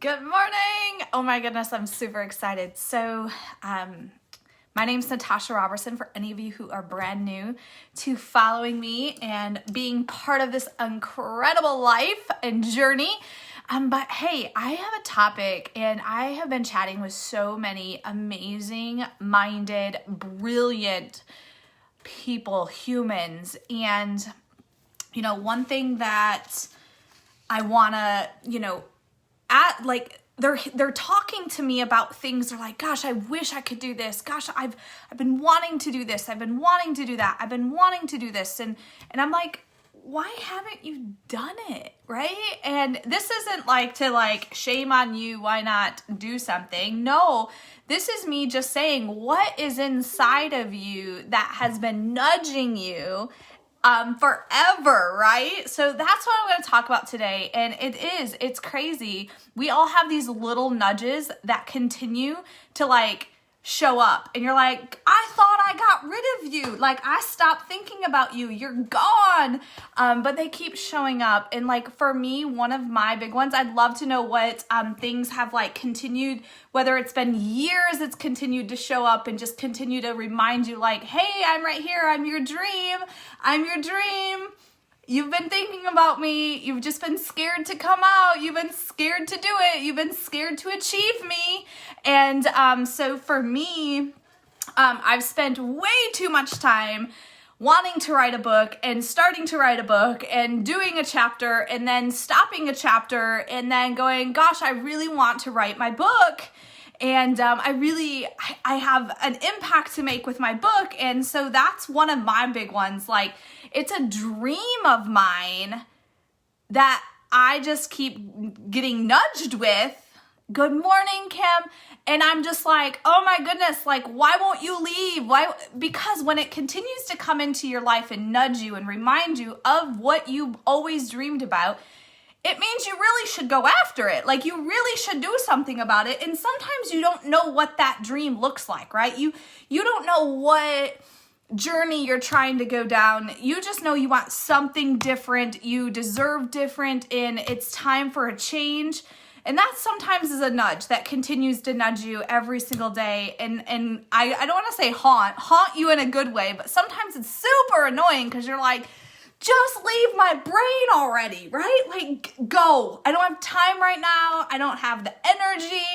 Good morning. Oh my goodness, I'm super excited. So, my name's Natasha Robertson, for any of you who are brand new to following me and being part of this incredible life and journey. But hey, I have a topic, and I have been chatting with so many amazing minded, brilliant people, humans. And, one thing that I want to, they're talking to me about things. They're like, gosh, I wish I could do this. Gosh, I've been wanting to do this. I've been wanting to do that. I've been wanting to do this. And I'm like, why haven't you done it? Right? And this isn't to shame on you. Why not do something? No, this is me just saying what is inside of you that has been nudging you forever, right? So that's what I'm going to talk about today. And it's crazy. We all have these little nudges that continue to show up. And you're like, I thought I got rid of you. I stopped thinking about you. You're gone. But they keep showing up. And for me, one of my big ones, I'd love to know what things have continued, whether it's been years, it's continued to show up and just continue to remind you hey, I'm right here. I'm your dream. I'm your dream. You've been thinking about me. You've just been scared to come out. You've been scared to do it. You've been scared to achieve me. And so for me, I've spent way too much time wanting to write a book and starting to write a book and doing a chapter and then stopping a chapter and then going, gosh, I really want to write my book. And I have an impact to make with my book. And so that's one of my big ones. It's a dream of mine that I just keep getting nudged with. Good morning, Kim. And I'm just like, oh my goodness, why won't you leave? Why? Because when it continues to come into your life and nudge you and remind you of what you always dreamed about, it means you really should go after it. You really should do something about it. And sometimes you don't know what that dream looks like, right? You don't know what journey you're trying to go down. You just know you want something different. You deserve different, and it's time for a change. And that sometimes is a nudge that continues to nudge you every single day. And I don't want to say haunt you in a good way, but sometimes it's super annoying because you're like, just leave my brain already, right? Go. I don't have time right now. I don't have the energy,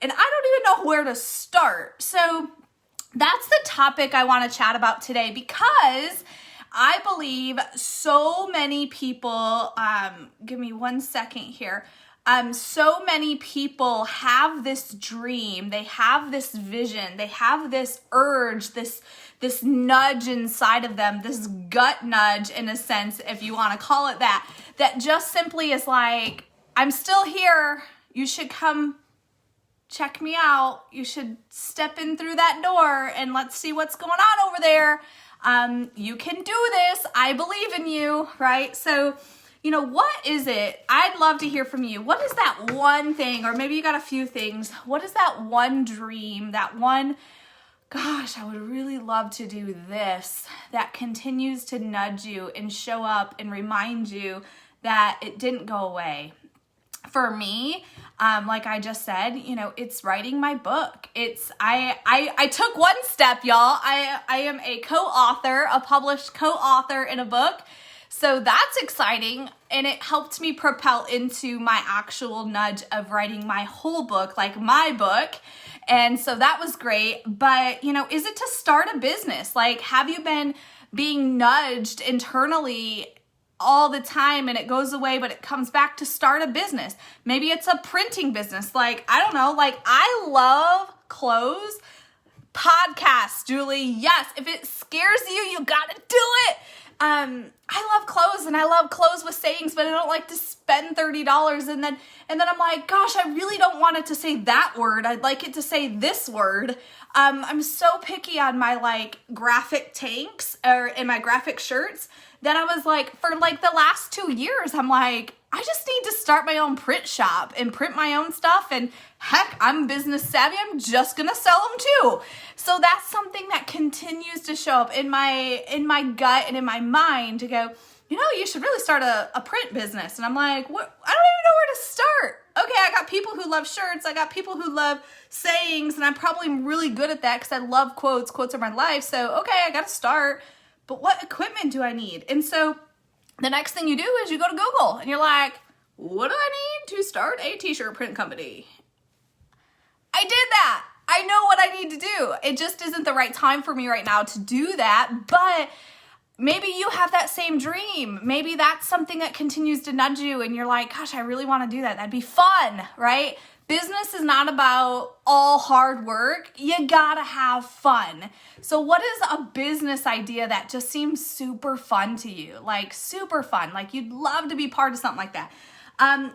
and I don't even know where to start. So that's the topic I want to chat about today, because I believe so many people, give me 1 second here. So many people have this dream, they have this vision, they have this urge, this nudge inside of them, this gut nudge in a sense, if you want to call it that just simply is I'm still here. You should come check me out. You should step in through that door and let's see what's going on over there. You can do this. I believe in you, right? So, what is it? I'd love to hear from you. What is that one thing, or maybe you got a few things. What is that one dream, that one, gosh, I would really love to do this, that continues to nudge you and show up and remind you that it didn't go away? For me, like I just said, it's writing my book. I took one step, y'all. I am a co-author, a published co-author in a book. So that's exciting, and it helped me propel into my actual nudge of writing my whole book, my book. And so that was great. But, is it to start a business? Have you been being nudged internally all the time and it goes away, but it comes back to start a business? Maybe it's a printing business. I don't know, I love clothes. Podcasts, Julie. Yes, if it scares you, you gotta do it. I love clothes, and I love clothes with sayings, but I don't like to spend $30. And then I'm like, gosh, I really don't want it to say that word. I'd like it to say this word. I'm so picky on my graphic tanks and my graphic shirts that I was for the last 2 years, I'm like, I just need to start my own print shop and print my own stuff. And heck, I'm business savvy. I'm just going to sell them too. So that's something that continues to show up in my gut and in my mind to go, you should really start a print business. And I'm like, what? I don't even know where to start. Okay, I got people who love shirts. I got people who love sayings, and I'm probably really good at that because I love quotes. Quotes are my life. So, okay, I got to start. But what equipment do I need? And so the next thing you do is you go to Google and you're like, what do I need to start a t-shirt print company? I did that. I know what I need to do. It just isn't the right time for me right now to do that. But maybe you have that same dream. Maybe that's something that continues to nudge you and you're like, gosh, I really want to do that. That'd be fun, right? Business is not about all hard work. You gotta have fun. So what is a business idea that just seems super fun to you? Like super fun, like you'd love to be part of something like that.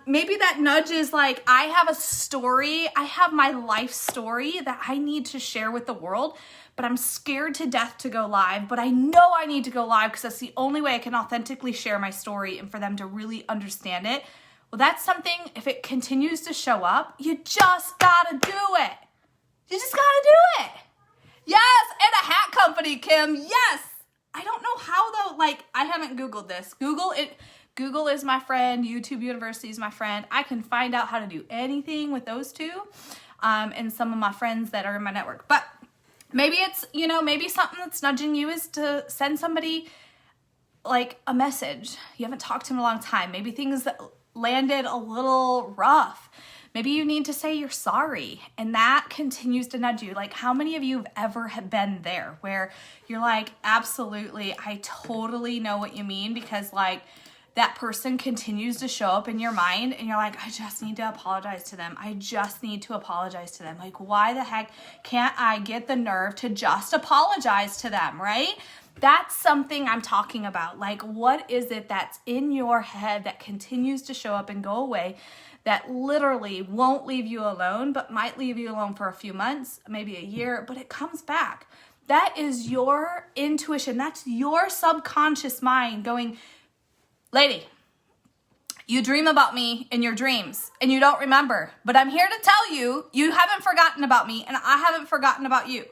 Maybe that nudge is like, I have a story, I have my life story that I need to share with the world, but I'm scared to death to go live, but I know I need to go live because that's the only way I can authentically share my story and for them to really understand it. Well, that's something, if it continues to show up, you just gotta do it. You just gotta do it. Yes, and a hat company, Kim, yes. I don't know how though, like I haven't Googled this. Google is my friend, YouTube University is my friend. I can find out how to do anything with those two and some of my friends that are in my network. But maybe it's, maybe something that's nudging you is to send somebody like a message. You haven't talked to them in a long time. Maybe things that landed a little rough. Maybe you need to say you're sorry, and that continues to nudge you. Like, how many of you have ever been there where you're like, absolutely, I totally know what you mean, because like that person continues to show up in your mind and you're like, I just need to apologize to them. I just need to apologize to them. Like, why the heck can't I get the nerve to just apologize to them, right? That's something I'm talking about. Like, what is it that's in your head that continues to show up and go away that literally won't leave you alone, but might leave you alone for a few months, maybe a year, but it comes back? That is your intuition. That's your subconscious mind going, lady, you dream about me in your dreams and you don't remember, but I'm here to tell you, you haven't forgotten about me and I haven't forgotten about you.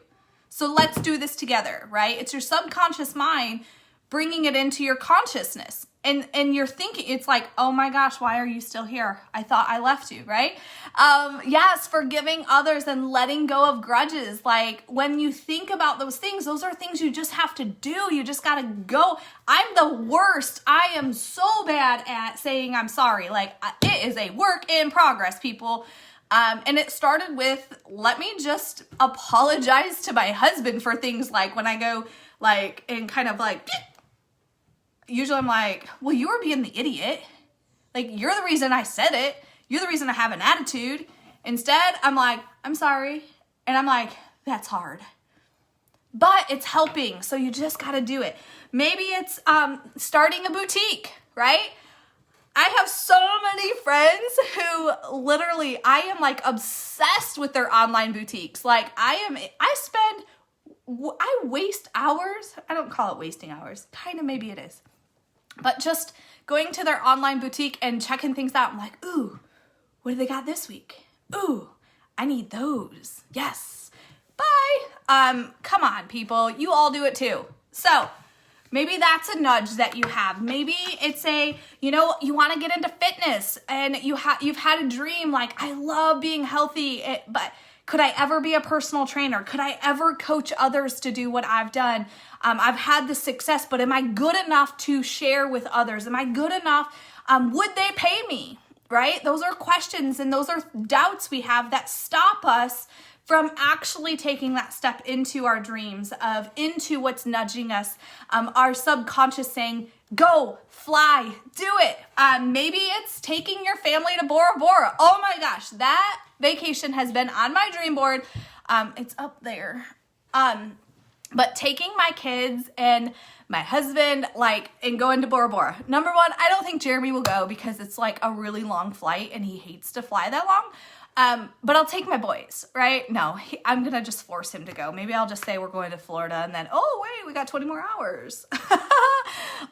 So let's do this together, right? It's your subconscious mind bringing it into your consciousness. And you're thinking, it's like, oh my gosh, why are you still here? I thought I left you, right? Yes, forgiving others and letting go of grudges. Like, when you think about those are things you just have to do. You just gotta go. I'm the worst. I am so bad at saying I'm sorry. Like, it is a work in progress, people. And it started with, let me just apologize to my husband for things like when I go like, and kind of like, usually I'm like, well, you were being the idiot. Like, you're the reason I said it. You're the reason I have an attitude. Instead, I'm like, I'm sorry. And I'm like, that's hard. But it's helping. So you just got to do it. Maybe it's starting a boutique, right? I have so many friends who literally, I am like obsessed with their online boutiques. Like, I waste hours. I don't call it wasting hours. Kind of, maybe it is. But just going to their online boutique and checking things out. I'm like, ooh, what do they got this week? Ooh, I need those. Yes. Bye. Come on, people. You all do it too. So maybe that's a nudge that you have. Maybe it's you want to get into fitness and you've had a dream like, I love being healthy, but could I ever be a personal trainer? Could I ever coach others to do what I've done? I've had the success, but am I good enough to share with others? Am I good enough? Would they pay me? Right? Those are questions and those are doubts we have that stop us from actually taking that step into our dreams, into what's nudging us, our subconscious saying, go, fly, do it. Maybe it's taking your family to Bora Bora. Oh my gosh, that vacation has been on my dream board. It's up there. But taking my kids and my husband, and going to Bora Bora. Number one, I don't think Jeremy will go because it's like a really long flight and he hates to fly that long. But I'll take my boys, right? No, I'm going to just force him to go. Maybe I'll just say we're going to Florida and then, oh, wait, we got 20 more hours.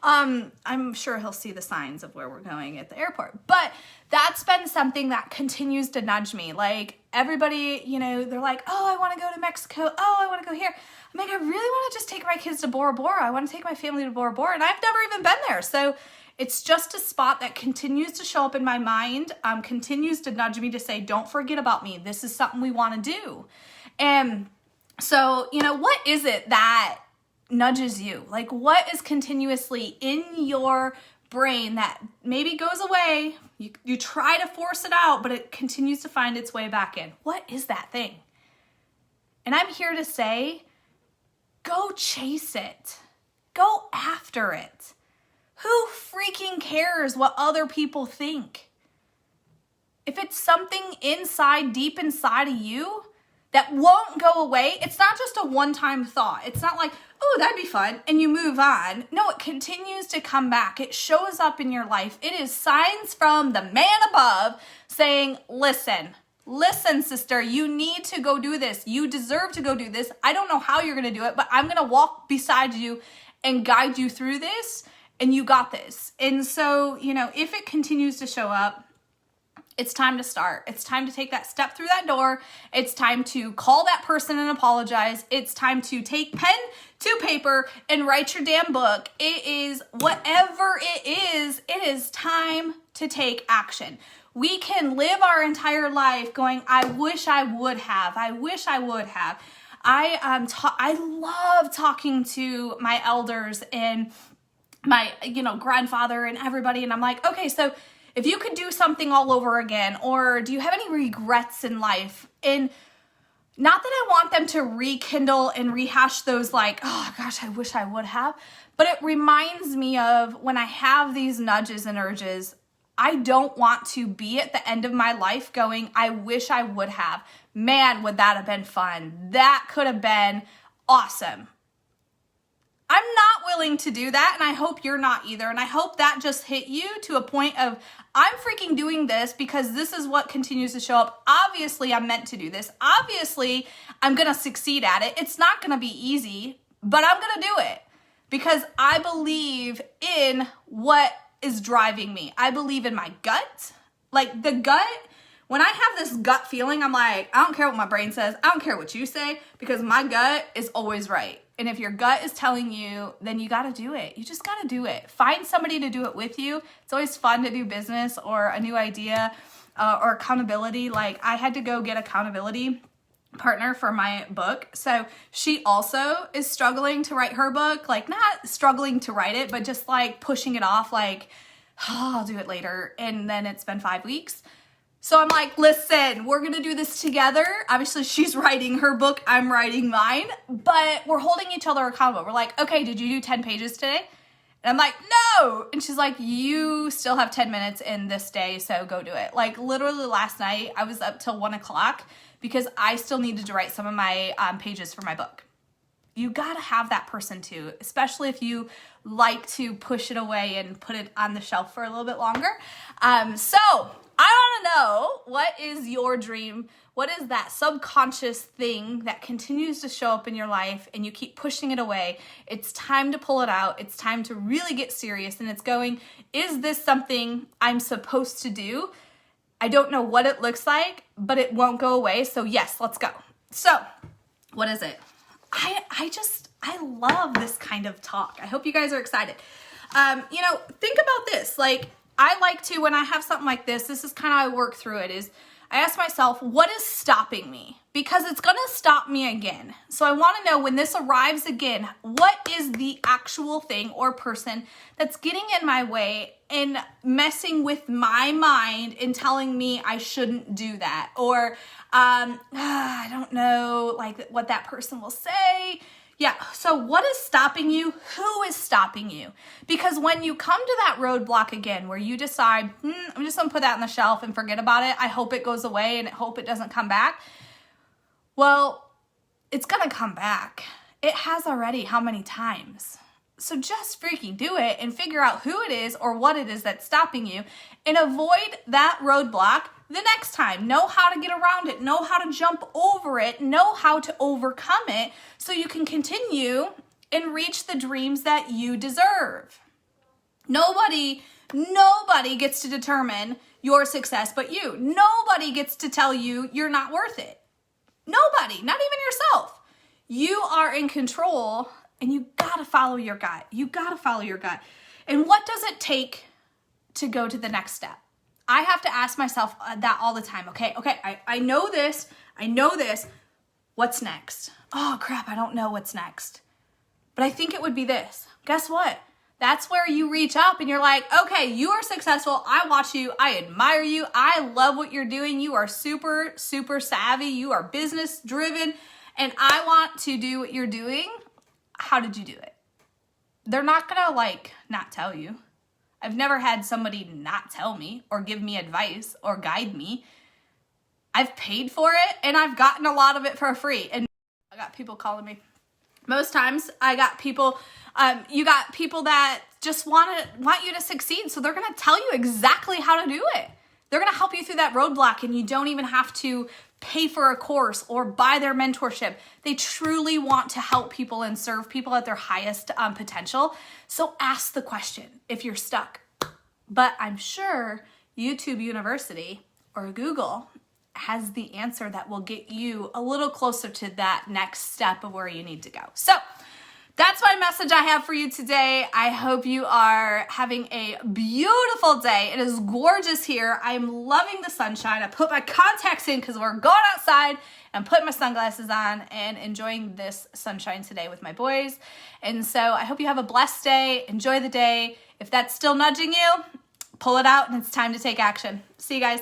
I'm sure he'll see the signs of where we're going at the airport. But that's been something that continues to nudge me. Like, everybody, they're like, oh, I want to go to Mexico. Oh, I want to go here. I'm like, I really want to just take my kids to Bora Bora. I want to take my family to Bora Bora. And I've never even been there. So It's just a spot that continues to show up in my mind, continues to nudge me to say, don't forget about me. This is something we want to do. And so, what is it that nudges you? Like, what is continuously in your brain that maybe goes away? You try to force it out, but it continues to find its way back in. What is that thing? And I'm here to say, go chase it. Go after it. Who freaking cares what other people think? If it's something deep inside of you that won't go away, it's not just a one-time thought. It's not like, oh, that'd be fun, and you move on. No, it continues to come back. It shows up in your life. It is signs from the man above saying, listen, sister, you need to go do this. You deserve to go do this. I don't know how you're going to do it, but I'm going to walk beside you and guide you through this, and you got this. And so, if it continues to show up, it's time to start. It's time to take that step through that door. It's time to call that person and apologize. It's time to take pen to paper and write your damn book. It is whatever it is time to take action. We can live our entire life going, I wish I would have. I wish I would have. I love talking to my elders and my, grandfather and everybody. And I'm like, okay, so if you could do something all over again, or do you have any regrets in life? And not that I want them to rekindle and rehash those like, oh gosh, I wish I would have. But it reminds me of when I have these nudges and urges, I don't want to be at the end of my life going, I wish I would have. Man, would that have been fun. That could have been awesome. I'm not willing to do that, and I hope you're not either. And I hope that just hit you to a point of, I'm freaking doing this because this is what continues to show up. Obviously, I'm meant to do this. Obviously, I'm going to succeed at it. It's not going to be easy, but I'm going to do it because I believe in what is driving me. I believe in my gut. Like the gut, when I have this gut feeling, I'm like, I don't care what my brain says. I don't care what you say because my gut is always right. And if your gut is telling you, then you got to do it. You just got to do it. Find somebody to do it with you. It's always fun to do business or a new idea or accountability. Like I had to go get accountability partner for my book. So she also is struggling to write her book, like not struggling to write it, but just like pushing it off like, oh, I'll do it later. And then it's been 5 weeks. So I'm like, listen, we're going to do this together. Obviously, she's writing her book. I'm writing mine. But we're holding each other accountable. We're like, okay, did you do 10 pages today? And I'm like, no. And she's like, you still have 10 minutes in this day, so go do it. Like literally last night, I was up till 1 o'clock because I still needed to write some of my pages for my book. You got to have that person too, especially if you like to push it away and put it on the shelf for a little bit longer. So I want to know, what is your dream? What is that subconscious thing that continues to show up in your life and you keep pushing it away? It's time to pull it out. It's time to really get serious. And it's going, is this something I'm supposed to do? I don't know what it looks like, but it won't go away. So yes, let's go. So what is it? I love this kind of talk. I hope you guys are excited. Think about this. Like, I like to, when I have something like this is kind of how I work through it, is I ask myself, what is stopping me? Because it's going to stop me again. So I want to know when this arrives again, what is the actual thing or person that's getting in my way and messing with my mind and telling me I shouldn't do that? Or, I don't know, like what that person will say. Yeah, so what is stopping you? Who is stopping you? Because when you come to that roadblock again, where you decide, I'm just gonna put that on the shelf and forget about it. I hope it goes away and I hope it doesn't come back. Well, it's gonna come back. It has already how many times? So just freaking do it and figure out who it is or what it is that's stopping you and avoid that roadblock the next time. Know how to get around it, know how to jump over it, know how to overcome it so you can continue and reach the dreams that you deserve. Nobody gets to determine your success but you. Nobody gets to tell you you're not worth it. Nobody, not even yourself. You are in control and you gotta follow your gut. You gotta follow your gut. And what does it take to go to the next step? I have to ask myself that all the time. Okay, I know this. What's next? Oh crap, I don't know what's next. But I think it would be this. Guess what? That's where you reach up and you're like, okay, you are successful. I watch you. I admire you. I love what you're doing. You are super, super savvy. You are business driven. And I want to do what you're doing. How did you do it? They're not gonna not tell you. I've never had somebody not tell me or give me advice or guide me. I've paid for it and I've gotten a lot of it for free. And I got people calling me. Most times I got people, you got people that just want you to succeed. So they're gonna tell you exactly how to do it. They're gonna help you through that roadblock and you don't even have to pay for a course or buy their mentorship. They truly want to help people and serve people at their highest potential. So ask the question if you're stuck. But I'm sure YouTube University or Google has the answer that will get you a little closer to that next step of where you need to go. So that's my message I have for you today. I hope you are having a beautiful day. It is gorgeous here. I am loving the sunshine. I put my contacts in because we're going outside and putting my sunglasses on and enjoying this sunshine today with my boys. And so I hope you have a blessed day. Enjoy the day. If that's still nudging you, pull it out and it's time to take action. See you guys.